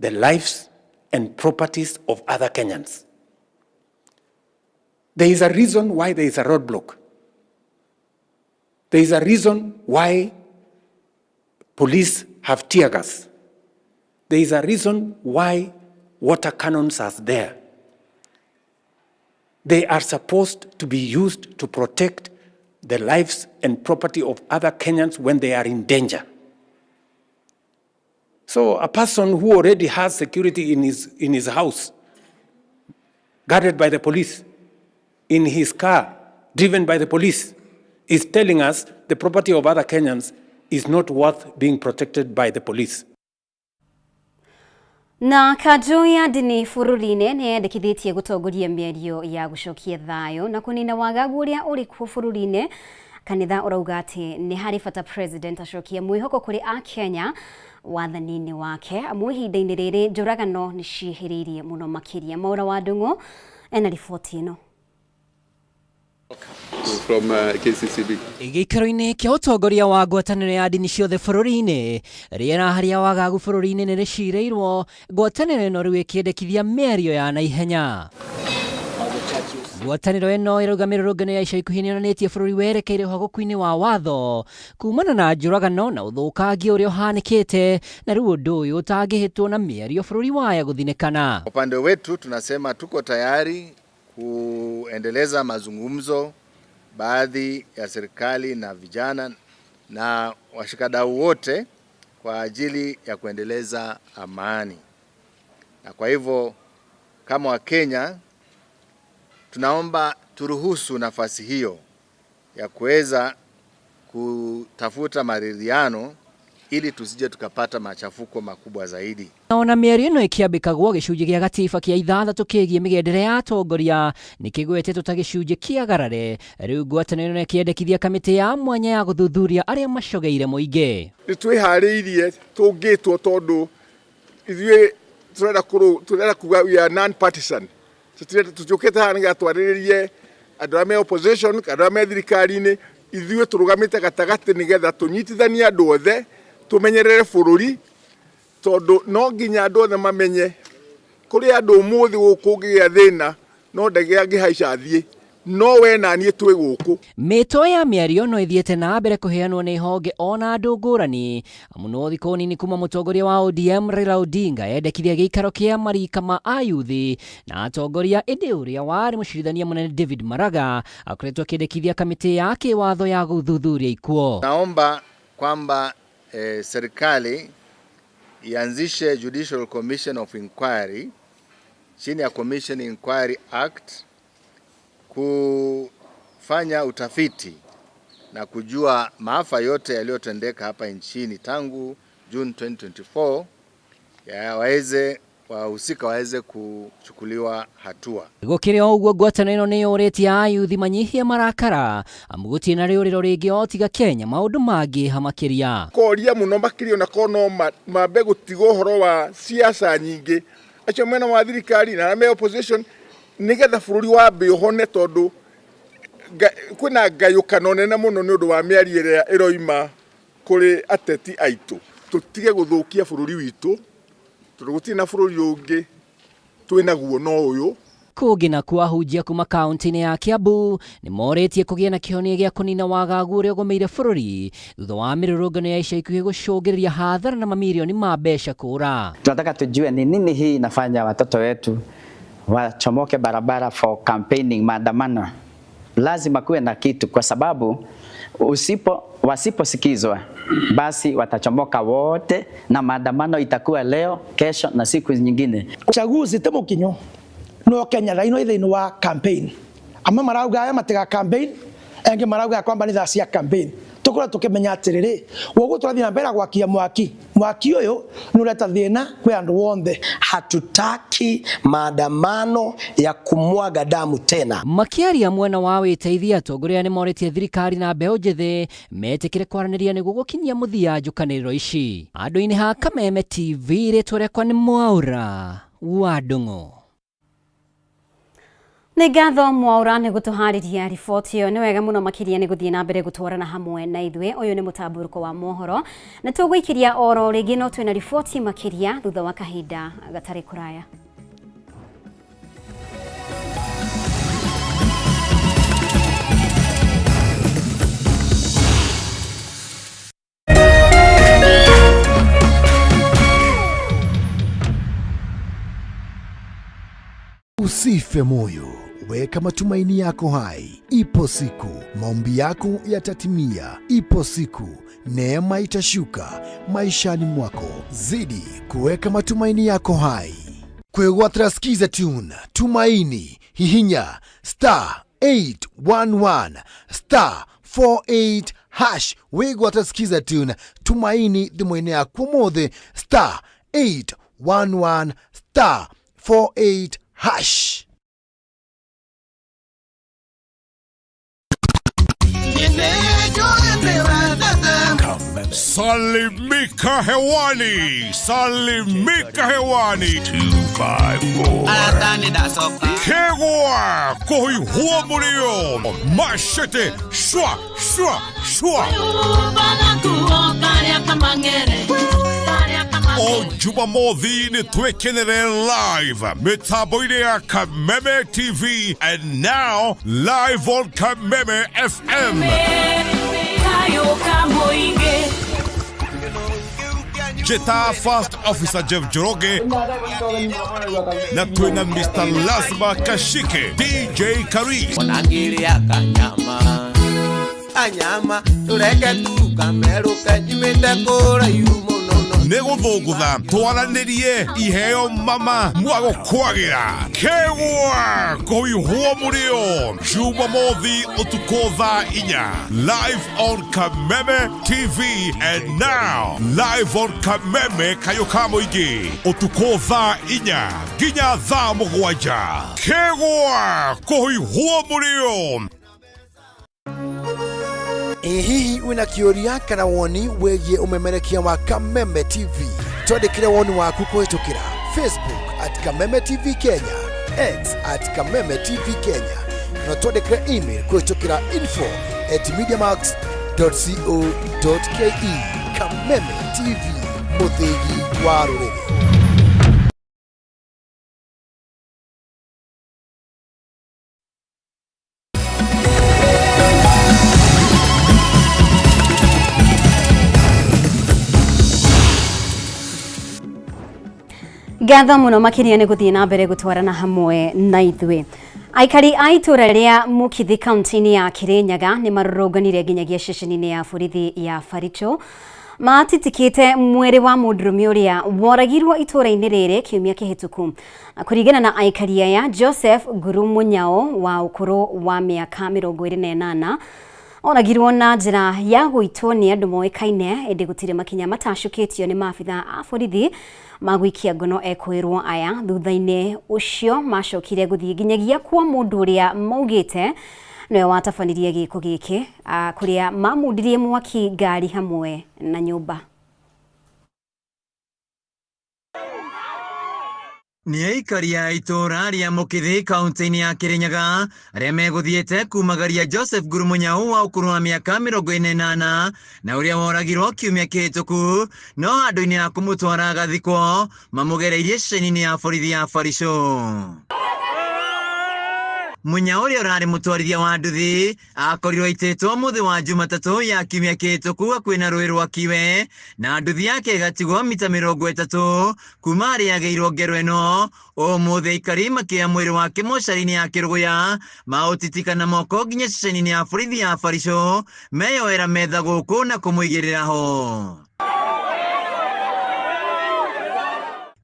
the lives and properties of other Kenyans? There is a reason why there is a roadblock. There is a reason why police have tear gas. There is a reason why water cannons are there. They are supposed to be used to protect the lives and property of other Kenyans when they are in danger. So a person who already has security in his house, guarded by the police, in his car, driven by the police, is telling us the property of other Kenyans is not worth being protected by the police. Na kanjũ ya ndini bũrũri-inĩ nĩyendekithĩtie gũtongoria mĩario ya gũcokia thayũ na kũnina wagagu ũrĩa ũrĩ kuo bũrũri-inĩ. Kanitha ũrauga atĩ nĩ harĩ bata president acokia mwĩhoko kũrĩ a Kenya wathani-inĩ wake. Amwe ihinda-inĩ rĩrĩ njũragano nĩ ciĩhĩrĩirie mũno makĩria. Maũra wa Ndung'u ena riboti ĩno. From KCCB. Gĩikaro-inĩ kĩa ũtongoria wa ngwatanĩro ya ndini ciothe bũrũri-inĩ rĩera harĩa wagagu bũrũri-inĩ nĩ rĩcirĩirwo, ngwatanĩro ĩno rĩu ĩkĩendekithia mĩario ya naihenya. Ngwatanĩro ĩno ĩrauga mĩrũrũngano ya ica ikuhĩ nĩyonanĩtie bũrũri werekeire ũhagũku-inĩ wa watho kumana na njũragano na ũthũkangia ũrĩa ũhanĩkĩte, na rĩu ũndũ ũyũ ũtangĩhĩtwo na mĩario bũrũri waya gũthinĩkana. Upande wetu tunasema tuko tayari kuendeleza mazungumzo baadhi ya serikali na vijana na washikadau wote kwa ajili ya kuendeleza amani. Na kwa hivyo kama Wakenya tunaomba turuhusu nafasi hiyo ya kuweza kutafuta maridhiano ili tusije tukapata machafuko makubwa zaidi. Ona mĩario ĩno ĩkĩambĩkagwo gĩcunjĩ gĩa gatiba kĩa 6 kĩgiĩ mĩgendere ya atongoria nĩkĩgwetetwo ta gĩcunjĩ kĩagarare. Rĩu ngwatanĩro ĩno ĩkĩendekithia kamĩtĩ ya mwanya ya gũthuthuria arĩa macogeire mũingĩ. Nĩtwĩharĩirie tũngĩtwo tondũ ithuĩ tũrenda kuga we are non-partisan. Tũtiũkĩte haha nĩgetha twarĩrĩrie andũ arĩa me opposition, andũ arĩa me thirikari-inĩ. Ithuĩ tũrũgamĩte gatagatĩ nĩgetha tũnyitithanie andũ othe, tũmenyerere bũrũri, tondũ no nginya andũ othe mamenye kũrĩ andũ ũmũthĩ gũkũ ũngĩgĩa thĩna no ndege angĩhaica thiĩ, no we na niĩ twĩ gũkũ. Mĩto ya mĩario no ĩthiĩte na mbere kũheanwo nĩ honge ona andũ ngũrani. Mũno thikũ nini kuma mũtongoria wa ODM Raila Odinga endekithia gĩikaro kĩa marika ma ayuthi na atongoria ĩndĩ ũrĩa warĩ mũcirithania mũnene David Maraga akoretwo akĩendekithia kamĩtĩ ya kĩwatho ya gũthuthuria ikuo. Naomba kwamba serikali ianzishe Judicial Commission of Inquiry chini ya Commission Inquiry Act kufanya utafiti na kujua maafa yote yaliyotendeka hapa nchini tangu June 2024 wahusika waweze kuchukuliwa hatua. Gũkĩrĩ ũguo ngwatanĩro ĩno nĩyũrĩtie ayuthi manyihie marakara amu gũtirĩ na rĩũrĩro rĩngĩ otiga Kenya maũndũ mangĩha makĩria. Koria mũno makĩria na kono mambe gũtigwo ũhoro wa siasa nyingĩ acio mena wa thirikari na me opposition nĩgetha bũrũri wambe ũhone, tondũ kwina ngayukano nene muno ni undu wa miari iria iroima kuri ateti aitu tutige guthukia bururi witu tondu gutiri na bururi ungi twinaguo no uyu Kugi na kuahujia kuma kaunti-inĩ ya Kiambu nĩ morĩtie kũgĩa na kĩhonia gĩa kũnina wagagu ũrĩa ũgomeire bũrũri thutha wa mĩrũrũngano ya ica ikuhĩ gũcũngĩrĩria hathara na mamilioni ma mbeca kũra. Tunataka tujue ni nini hii inafanya watoto wetu wachomoke barabara for campaigning, maandamano. Lazima kuwe na kitu, kwa sababu wasiposikizwa basi watachomoka wote na maandamano itakuwa leo, kesho na siku nyingine. Uchaguzi temo kinyo no Kenya raino ithini wa campaign ama marauga aya matega campaign engi marauga kwamba ni thacia campaign tukura tukimenya atiriri wogu turathina mbere gwakia mwaki uyu nureta thina kwi andu wothe. Hatutaki maandamano ya kumwaga damu tena. Makiaria mwena wa wĩteithia atongoria nĩ morĩtie thirikari na mbeũ njĩthĩ metĩkĩre kwaranĩria nĩguo gũkinyia mũthia njũkanĩrĩro ici. Andũ-inĩ ha Kameme TV rĩtwa rĩakwa nĩ Mwaura wa Ndung'u. Nĩ ngatho Mwaura nĩ gũtũharĩria riboti ĩyo. Nĩ wega mũno makĩria nĩ gũthiĩ na mbere gũtwarana hamwe na ithuĩ. Ũyũ nĩ mũtambũrũko wa mohoro na tũgũikĩria oro rĩngĩ no twĩna riboti makĩria thutha wa kahinda gatarĩ kũraya. Usife moyo, weka matumaini yako hai. Ipo siku maombi yako yatatimia. Ipo siku neema itashuka maishani mwako. Zidi kuweka matumaini yako hai. Kwegwatira skiza tune tumaini hihinya *811 *48# wegwatira skiza tune tumaini thimũ-inĩ yaku mothe *811 *48#. Salimika hewani, salimika hewani 254 Kegwa koi huo mulio mashete shwa shwa shwa O Jumamothi ni twekenere live mitambo-inĩ ya Kameme TV and now live on Kameme FM. Jeta First Officer Jeff Joroge na twina Mr. Lazima Kashike DJ Karis anyama tureke tu kameruka jimete kora yumo Negothogutha twaranĩrie iheo mama mwago kwagira Kegwa kuihua murio Jumamothi utuko thaa 4 live on Kameme TV and now live on Kameme Kayoka Muingi utuko thaa 4 nginya thaa 7 Kegwa kuihua murio. Hihi wina kĩũria kana woni wĩgiĩ umemerekia wa Kameme TV? Twandĩkĩre woni waku kũhĩtũkĩra Facebook @Kameme TV Kenya, X @Kameme TV Kenya, na twandĩkĩre email kũhĩtũkĩra info@mediamax.co.ke. Kameme TV, mũthĩgi wa rũrĩrĩ. Ngatho mũno makĩria nĩ gũthiĩ na mbere gũtwarana hamwe na ithuĩ. Aikari a itũra rĩa Mukithi kaunti-inĩ ya Kirinyaga nĩ marũrũnganire nginyagia ceceni-inĩ ya borithi ya Baricho matitikĩte mwĩrĩ wa mũndũrũme ũrĩa woragirwo itũra-inĩ rĩrĩ kiumia kĩhĩtũku. Kũringana na aikari aya, Joseph Nguru Munyao wa ũkũrũ wa mĩaka 28 oragirwo na njĩra ya gũitwo nĩ andũ moĩkaine, ĩndĩ gũtirĩ makinya matacũkĩtio nĩ maabitha a borithi magũikia ngono ekwĩrwo aya. Thutha-inĩ ũcio macokire gũthiĩ nginyagia kwa mũndũ ũrĩa maugĩte nĩwe watabanirie gĩko gĩkĩ, kũrĩa mamundirie mwaki ngari hamwe na nyũmba. Nĩ aikari a itũra rĩa Mũkĩthĩ kaunti-inĩ ya Kirinyaga arĩa megũthiĩte kumagaria Joseph Nguru Mũnyau wa ũkũrũ wa mĩaka 48 na ũrĩa woragirwo kiumia kĩhĩtũku, no handũ-inĩ ha kũmũtwara agathikwo mamũgereirie ceceni-inĩ ya borithi ya Barisho. Mũnyau ũrĩa ũrarĩ mũtwarithia wa nduthi akorirwo aitĩtwo mũthĩ wa Jumatatũ ya kiumia kĩhĩtũku hakuhĩ na rũĩ rwa Kiwe, na nduthi yake ĩgatigwo mita 30 kuma harĩa agĩirwo ngero ĩno. Ũmũthĩ aikari makĩoya mwĩrĩ wake mocarĩ-inĩ ya Kĩrũgũya maũtitika na moko nginya ceceni-inĩ ya borithi ya Barisho meyoera metha gũkũ na kũmũigĩrĩra ho.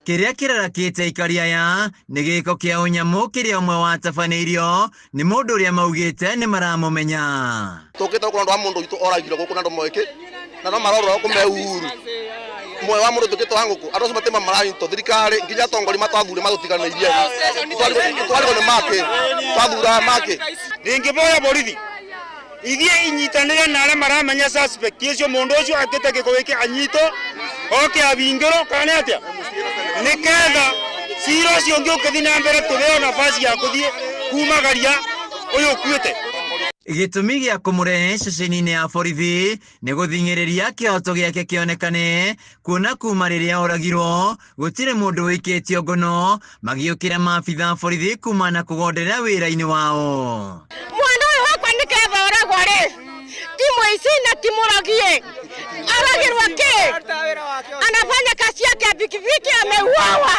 Kĩrĩa kĩrarakĩte aikari aya nĩ gĩko kĩa ũnyamũ kĩrĩa ũmwe watabanĩirio nĩ mũndũ ũrĩa maugĩte nĩ maramũmenya. Tũkĩte gũkũ andũ a mũndũ witũ oragirwo gũkũ na andũ moĩkĩ na no marorwo kũme uhuru mwe wa mũndũ tũkĩte wa ngũkũ andũ acio matema maranyitwo thirikari nginya atongoria matwathure matũtiganĩirie twarĩgwo nĩ makĩ twathura makĩ ndingĩboya borithi ithiĩ inyitanĩre na arĩa maramenya suspect ũcio mũndũ ũcio akĩte gĩko gĩkĩ anyitwo oke abingĩrwo kana atĩa nĩketha cira ũcio ũngĩ ũkĩthiĩ na mbere tũheo nafasi ya gũthiĩ kumagaria ũyũ ũkuĩte. Gĩtũmi gĩa kũmũrehe ceceni-inĩ ya borithi nĩ gũthing'ĩrĩria kĩhoto gĩake kĩonekane, kuona kuma rĩrĩa oragirwo gũtirĩ mũndũ wĩkĩtio ngono, magĩũkĩra maabitha borithi kuma na kũgonderera wĩra-inĩ wao. Mwana ũyũ wakwa nĩ ketha oragwo rĩ, ti mũici na ti mũrogie, aragirwa kĩ? Anafanya kazi yake ya pikipiki, ameuawa.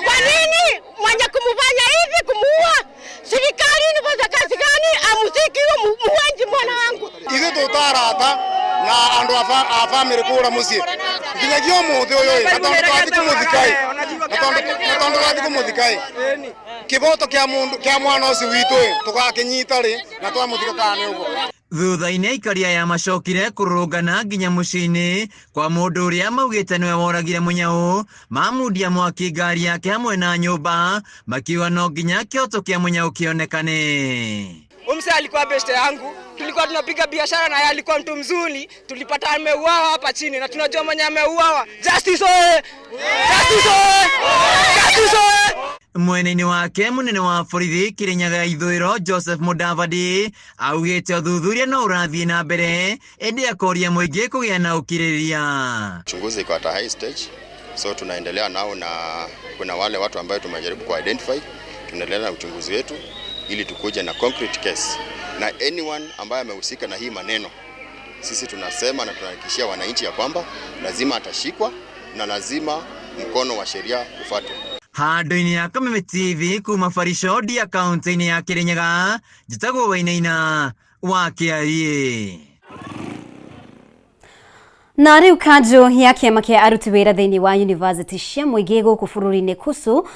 Kwa nini mwenye kumufanya hivi kumuua? Serikali inafanya kazi gani? Amusiki huyo muwanji mwana wangu. Ithu tutarata na andu a family kura mucie nginyagia umuthi uyu na tondu twathi kumuthikai na tondu twathi kumuthikai kiboto kia mwana ucio witu tugakinyita ri na twamuthika kana uguo. Thutha-inĩ aikari aya macokire kũrũrũngana nginya mũciĩ-inĩ kwa mũndũ ũrĩa maugĩte nĩwe woragire Mũnyau, mamundia mwaki ngari yake hamwe na nyũmba makiuga no nginya kĩhoto kĩa Mũnyau kĩonekane. Mse alikuwa beste yangu, tulikuwa tunapiga biashara na yeye alikuwa mtu mzuri, tulipata ameuawa hapa chini na tunajua mwenye ameuawa. Justice oye! Justice oye! Justice oye! Mwena-inĩ wake mũnene wa borithi Kirinyaga ya ithũĩro Joseph Mudavadi augĩte ũthuthuria no ũrathiĩ na mbere ĩndĩ akoria mũingĩ kũgĩa na ũkirĩrĩria. Uchunguzi iko at a high stage, so tunaendelea nao na kuna wale watu ambao tumejaribu ku-identify, tunaendelea na uchunguzi wetu ili tukuje na concrete case na anyone ambaye amehusika na hii maneno. Sisi tunasema na tunahakikishia wananchi ya kwamba lazima atashikwa na lazima mkono wa sheria ufuatwe. Handũ-inĩ ya Kameme TV kuma Barisho dia kaunti-inĩ ya Kirinyaga, njĩtagwo Wainaina wa Kĩarie. Na rĩu kanjũ ya kĩama kĩa aruti wĩra thĩinĩ wa university cia mũingĩ gũkũ bũrũri-inĩ KUSU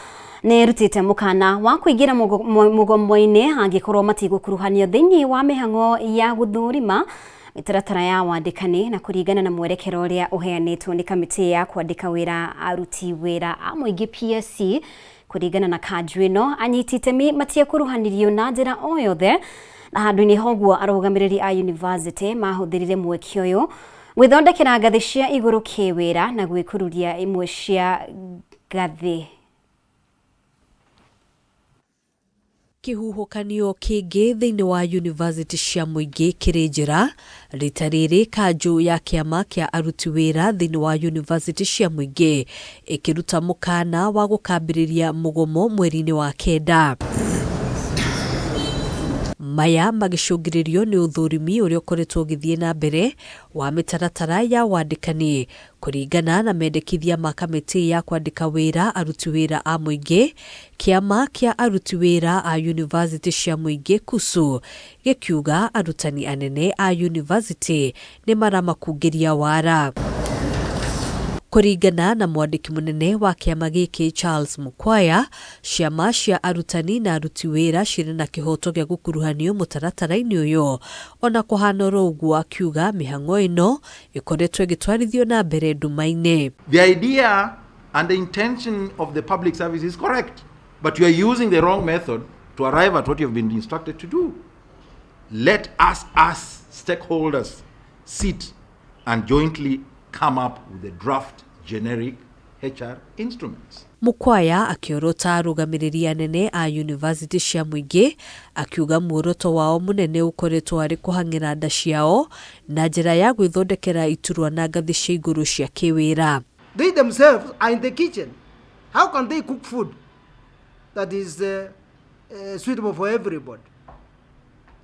nĩ rutĩte mũkana wa kũingĩra mũgomo-inĩ angĩkorwo matigũkuruhanio thĩinĩ wa mĩhang'o ya gũthũrima mĩtaratara ya wandĩkani na kũringana na mwerekero ũrĩa ũheanĩtwo nĩ kamĩtĩ ya kwandĩka wĩra aruti wĩra a mũingĩ PSC. Kũringana na kanjũ ĩno, anyiti itemi matiekuruhanirio na njĩra o yothe, na handũ-inĩ hoguo arũgamĩrĩri a university mahũthĩrire mweke ũyũ gwĩthondekera ngathĩ cia igũrũ kĩwĩra na gwĩkururia imwe cia ngathĩ. Kĩhuhũkanio kĩngĩ thĩinĩ wa university cia mũingĩ kĩrĩ njĩra. Rita rĩrĩ kanjũ ya kĩama kĩa aruti wĩra thĩinĩ wa university cia mũingĩ ĩkĩruta mũkana wa gũkambĩrĩria mũgomo mweri-inĩ wa kenda. Maya magĩcũngĩrĩrio nĩ ũthũrimi ũrĩa ũkoretwo ũgĩthiĩ na mbere wa mĩtaratara ya wandĩkani kũringana na mendekithia ma kamĩtĩ ya kwandĩka wĩra aruti wĩra a mũingĩ. Kĩama kĩa aruti wĩra a university cia mũingĩ KUSU gĩkiuga arutani anene a university nĩ maramakungĩria wara. Kũringana na mwandĩki mũnene wa kĩama gĩkĩ Charles Mukwaya, ciama cia arutani na aruti wĩra cirĩ na kĩhoto gĩa gũkuruhanio mũtaratara-inĩ ũyũ. Ona kũhana ũguo akiuga mĩhang'o ĩno ĩkoretwo ĩgĩtwarithio na mbere nduma-inĩ. The idea and the intention of the public service is correct, but you are using the wrong method to arrive at what you have been instructed to do. Let us as stakeholders sit and jointly come up with a draft generic HR instruments. Mukwaya akiorota arũgamĩrĩri anene a university cia mũingĩ akiuga muoroto wao munene ukoretwo ari kuhang'ĩra nda ciao na njĩra ya gwĩthondekera iturwa na ngathĩ cia igũrũ cia kĩwĩra. They themselves are in the kitchen. How can they cook food that is suitable for everybody?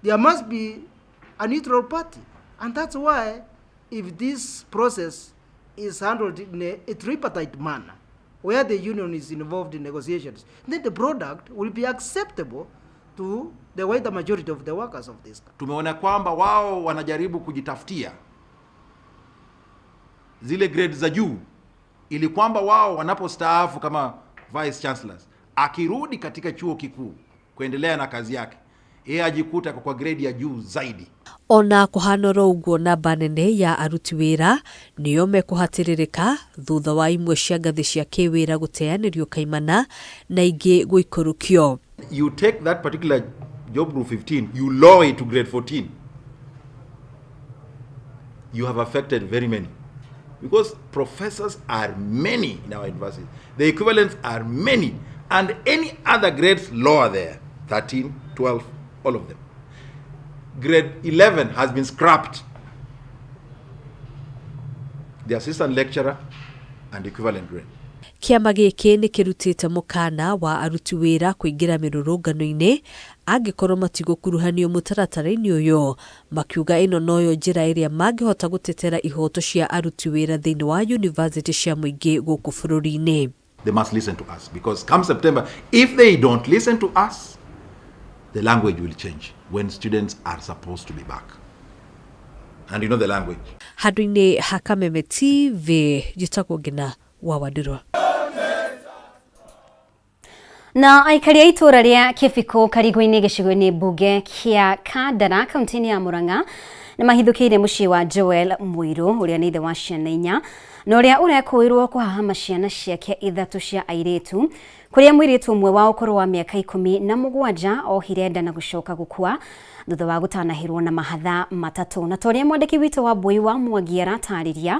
There must be a neutral party, and that's why if this process is handled in a tripartite manner, where the union is involved in negotiations, then the product will be acceptable to the wider majority of the workers of this country. Tumeona kwamba wao wanajaribu kujitafutia zile grades za juu ili kwamba wao wanapostaafu kama vice chancellors, akirudi katika chuo kikuu kuendelea na kazi yake, yeye ajikuta kwa grade ya juu zaidi. Ona kuhanoro uguo namba nene ya aruti wĩra nĩo mekuhatĩrĩrĩka thutha wa imwe cia ngathĩ cia kĩwĩra gũteanĩrio kaimana na ingĩ gũikũrũkio. You take that particular job group 15, you lower it to grade 14. You have affected very many. Because professors are many in our university. The equivalents are many. And any other grades lower there, 13, 12, all of them. Grade 11 has been scrapped. The assistant lecturer and equivalent grade. Kĩama gĩkĩ nĩ kĩrutĩte mũkana wa aruti wĩra kũingĩra mĩrũrũngano-inĩ angĩkorwo matigũkuruhanio mũtaratara-inĩ ũyũ, makiuga ĩno noyo njĩra ĩrĩa mangĩhota gũtetera ihoto cia aruti wĩra thĩinĩ wa university cia mũingĩ gũkũ bũrũri-inĩ. They must listen to us, because come September, if they don't listen to us, the language will change when students are supposed to be back. And you know the language. Handũ-inĩ ha Kameme TV, njĩtagwo Ngina wa Wadĩrwa. Na aikari a itũra rĩa Kĩbiko Karigũ-inĩ gĩcigo-inĩ mbunge kĩa Kandara kaunti-inĩ ya Murang'a nĩ mahithũkĩire mũciĩ wa Joel Mũirũ ũrĩa nĩ ithe wa ciana 4 na ũrĩa ũrekũĩrwo kũhahama ciana ciake 3 cia airĩtu, kũrĩa mũirĩtu ũmwe wa ũkũrũ wa mĩaka 17 ohire nda na gũcoka gũkua thutha wa gũtanahĩrwo na mahatha 3. Na torĩa mwandĩki witũ wa Mbui wa Mwangi aratarĩria,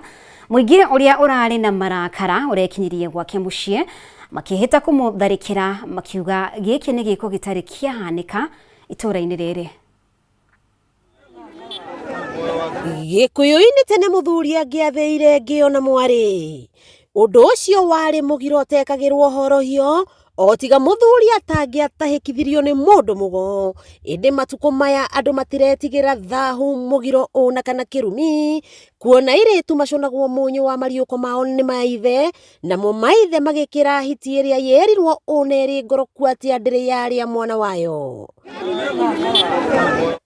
mũingĩ ũrĩa ũrarĩ na marakara ũrekinyirie gwake mũciĩ makĩhĩta kũmũtharĩkĩra makiuga gĩkĩ nĩ gĩko gĩtarĩ kĩahanĩka itũra-inĩ rĩrĩ. Gĩkũyũ-inĩ tene mũthuri angĩathĩire ngĩona mwarĩ, ũndũ ũcio warĩ mũgiro ũtekagĩrwo horohio o tiga mũthuri atangĩatahĩkithirio nĩ mũndũ mũgo. Ĩndĩ matukũ maya andũ matiretigĩra thahu mũgiro ũna kana kĩrumi, kuona airĩtu maconagwo mũnyũ wa mariũko mao nĩ maithe, namo maithe magĩkĩra hiti ĩrĩa yerirwo ũnerĩ ngoroku atĩ ndĩrĩ yarĩa mwana wayo.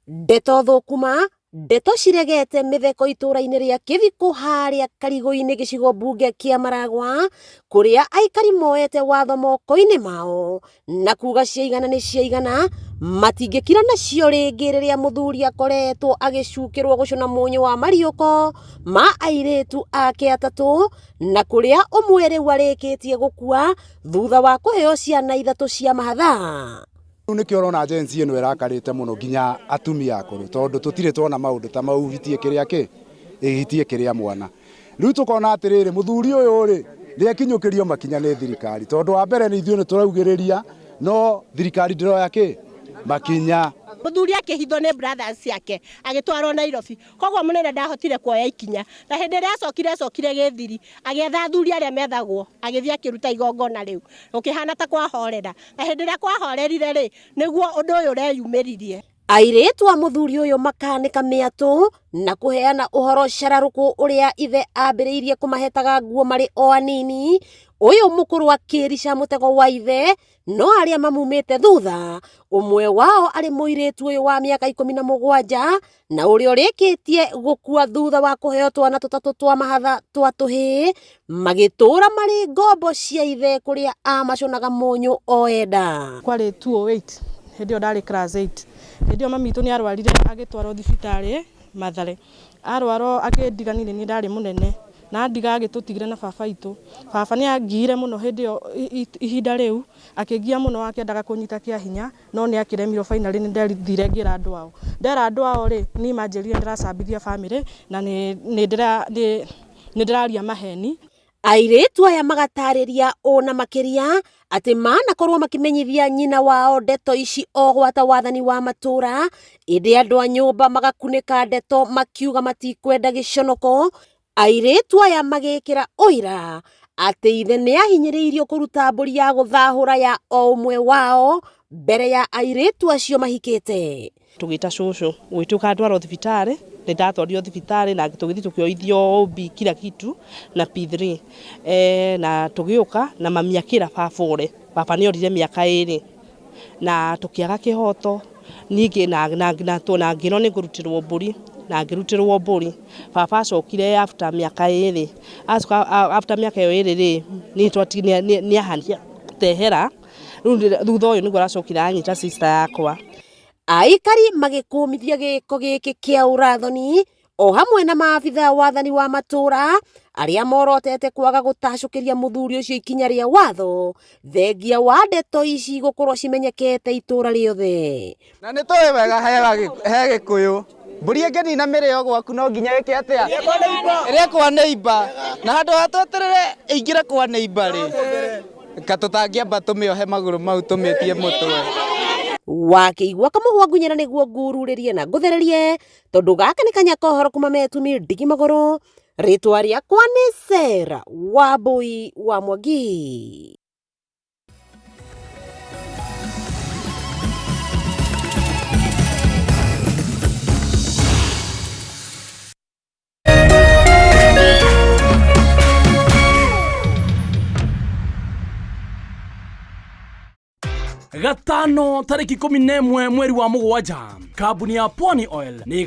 Ndeto thũkuma, ndeto ciregete mĩtheko itũra-inĩ rĩa Kĩbiko harĩa Karigũ-inĩ gĩcigo mbunge kĩa Maragwa, kũrĩa aikari moete watho moko-inĩ mao na kuga ciaigana nĩ ciaigana, matingĩkira nacio rĩngĩ rĩrĩa mũthuri akoretwo agĩcukĩrwo gũcona mũnyũ wa mariũko ma airĩtu ake 3, na kũrĩa ũmwe rĩu arĩkĩtie gũkua thutha wa kũheo ciana 3 cia mahatha. Nĩkĩo ũrona agency ĩno ĩrakarĩte mũno nginya atumia akũrũ, tondũ tũtirĩ tuona maũndũ ta mau hitie kĩrĩa hitie kĩrĩa mwana. Rĩu tũkona atĩrĩrĩ, mũthuri ũyũ rĩ nĩekinyũkĩrio makinya nĩ thirikari, tondũ wa mbere nĩ ithuĩ nĩ tũraugĩrĩria no thirikari ndĩroya makinya. Mũthuri akĩhithwo nĩ brothers yake agĩtwarwo Nairobi, koguo mũnene ndahotire kuoya ikinya, na hĩndĩ ĩrĩa acokire gĩthiri agĩetha athuri arĩa methagwo agĩthiĩ akĩruta igongona rĩu ũkĩhana ta kwahorera, na hĩndĩ ĩrĩa kwahorerire rĩ nĩguo ũndũ ũyũ ũreyumĩririe. Airĩtu a mũthuri ũyũ makanĩka mĩatũ na kũheana ũhoro cararũkũ ũrĩa ithe ambĩrĩirie kũmahetaga nguo marĩ o anini, ũyũ mũkũrũ akĩrica mũtego wa ithe, no arĩa mamumĩte thutha, ũmwe wao arĩ mũirĩtu ũyũ wa mĩaka 17 na ũrĩa ũrĩkĩtie gũkua thutha wa kũheo twana 3 twa mahatha twa tũhĩ, magĩtũra marĩ ngombo cia ithe kũrĩa amaconaga mũnyũ o enda. Kwarĩ 208 hĩndĩ ĩyo ndarĩ class 8. Hĩndĩ ĩyo mami witũ nĩ arwarire agĩtwarwo thibitarĩ Mathare, arwarwo akĩndiganire nĩ ndarĩ mũnene na ndiga agĩtũtigire na baba itũ. Baba nĩ angire mũno hĩndĩ ĩyo ihinda rĩu, akĩngia mũno akĩendaga kũnyita kĩa hinya, no nĩ akĩremirwo finally nĩ nderithire ngĩra andũ ao. Ndera andũ ao rĩ niĩ manjĩrire ndĩracambithia family na nĩ ndĩraria maheni. Airĩtu aya magatarĩria ona makiria ati manakorwo makimenyithia nyina wao ndeto ici o gwata wathani wa matura, indi andu a nyumba magakunĩka ndeto makiuga matikwenda gĩconoko. Airĩtu aya magĩkĩra ũira ati ithe nĩahinyĩrĩirio kũruta mbũri ya gũthahũra ya o ũmwe wao mbere ya airĩtu acio mahikĩte. Tugita cũcũ gwĩtuĩka ndwaro thibitarĩ, nĩndatwarirwo thibitarĩ na tũgĩthiĩ tũkĩoithio OB kila kitu na P3 na tũgĩũka na mami akĩra baba baba nĩorire mĩaka 2 na tũkĩaga kĩhoto ningĩ na ngĩrwo nĩ ngũrutirwo mbũri na ngĩrutirwo mbũri. Baba acokire after mĩaka 2 after mĩaka ĩyo 2 nĩahania tehera thutha ũyũ nĩguo aracokire anyita sister yakwa. Aikari magĩkũmithia gĩko gĩkĩ kĩa urathoni o hamwe na maabitha wathani wa matura arĩa morotete kwaga gũtacũkĩria mũthuri ũcio ikinya rĩa watho thengia wa ndeto ici gũkorwo cimenyekete itũra rĩothe. Na nĩ tũĩ wega he Gĩkũyũ mbũri ĩngĩnina mĩrĩo gwaku no nginya ĩke atĩa ĩrĩa kwa neighbor na handũ ha tweterere ĩingĩre kwa neighbor rĩ katũtangĩamba tũmĩohe magũrũ mau tũmĩtie mũtwe. Wakĩigua kamũhwa ngunyĩra nĩguo ngururĩrie na ngũthererie tondũ gaka nĩ kanya kohoro kuma metumi ndigi magũrũ. Rĩtwa rĩakwa nĩ Sarah Wambui wa Mwangi. Gatano tariki 11 mweri wa Mũgwanja, kambuni ya Pwani Oil nĩ